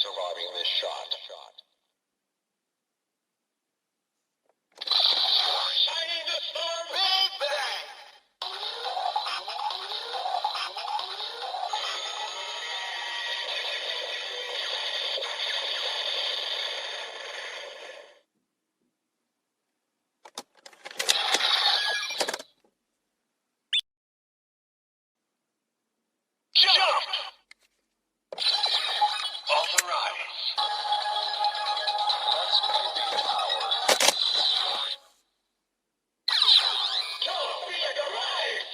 surviving this shot. Shining the storm, big bang! Jump! Authorize. That's moving power. Jump! Be like a rise!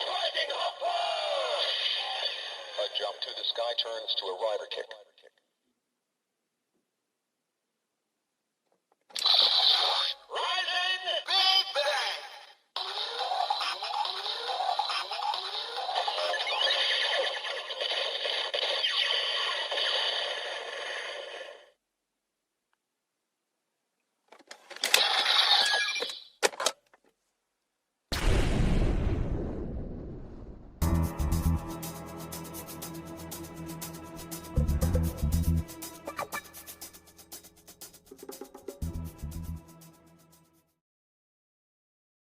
Rising up! A jump to the sky turns to a rider kick.